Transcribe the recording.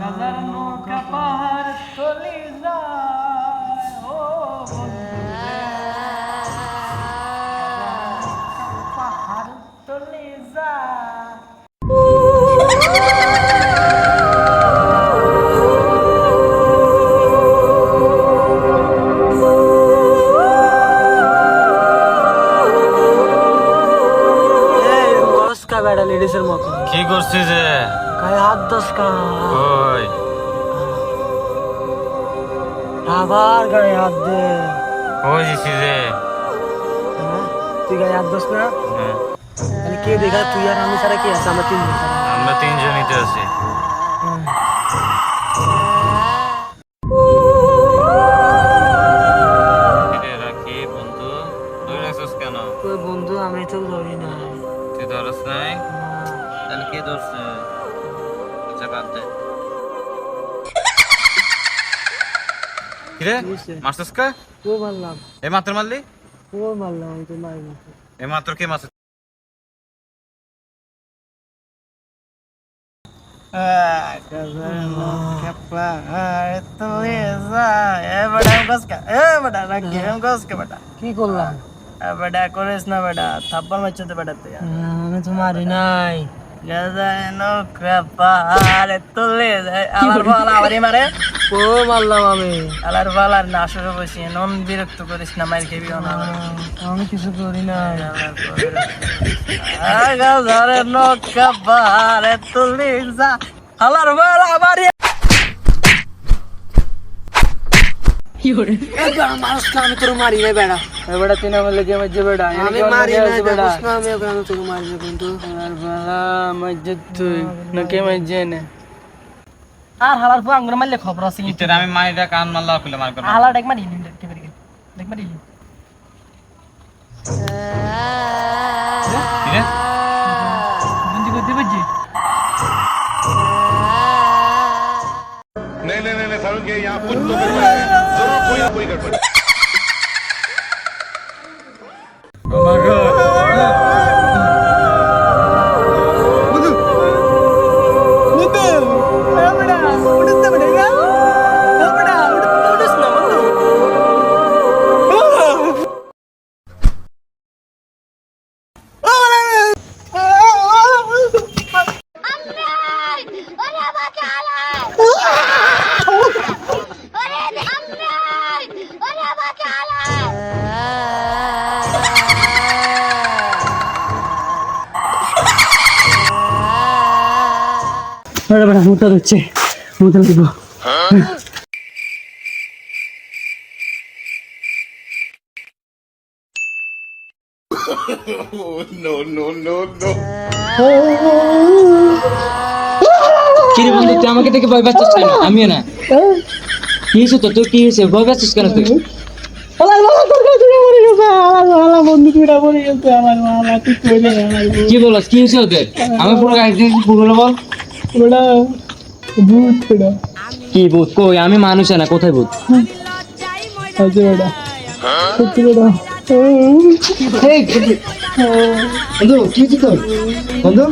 হাজার নৌকা পাহাড় চলে যায় ও পাহাড় চলে যায়। বেড়া লেডিসের মতো কি করছিস যে গায়ে হাত দশ ওই আবার গায়ে হাত দে। ওই দিছি যে তুই গায়ে হাত দোস না হ্যাঁ, তাহলে কে দেখা তুই আর আমি ছাড়া কি আছে? আমরা তিনজন ছাড়া। আমরা তিনজনই তো আছি। রাখি বন্ধু, তুই রাখছিস কেন? তোর বন্ধু আমি তো ধরি না। তুই ধরস নাই? তাহলে কে ধরছে? আচ্ছা বাদ দে। কিরে মারছিস কে? ও মারলাম, এই মাত্র মারলি? ও মারলাম, আমি তো মারি না। এই মাত্র কে মারছে? কি করলাম? বেটা করিস না বেটা, থাপ্পড় মারছে তো বেটা তুই। আমি তো মারি নাই। পাহাড়ে তুলে যায় আবার বল আবারই মারে। ও মারলাম আমি। আলার বল আর না শুরু বসি নন বিরক্ত করিস না, মার খেবি না। আমি কিছু করি নাই। ধরে নৌকা পাহাড়ে তুলে যা আলার বল আবারই। মানুষকে আমি তোর মারি নাই বেড়া। বেটা তুই না বললে যে মারছে বেটা, আমি মারি নাই, দেখিস না আমি ওখানে তোকে মারি না কিন্তু। মারছে তুই না কে মারছে না? আর হালার পর আঙ্গুর মারলে খবর আছে কিন্তু। আমি মাইরা কান মারলা কইলে মারবে না। হালা দেখ মারি দেখ মারি। কিরে বন্দি করতে পারছি। नहीं सारुण के यहाँ कुछ तो गड़बड़ है, जरूर कोई ना कोई गड़बड़। বেড়া মুতা দিচ্ছে, মুতা দিব। No, no, no, no. কিরে বন্ধু, তুই আমাকে দেখে ভয় পাচ্ছিস কেন? আমিও না। কি হয়েছে তো তোর? কি হয়েছে? ভয় পাচ্ছিস কেন তুই? কি বলস? কি হয়েছে ওদের? আমি পুরো গাড়ি দিয়ে পুরো বল। কি ভূত? কই আমি মানুষ না, কোথায় ভূত? বন্ধু কি হয়েছে তোর? বন্ধু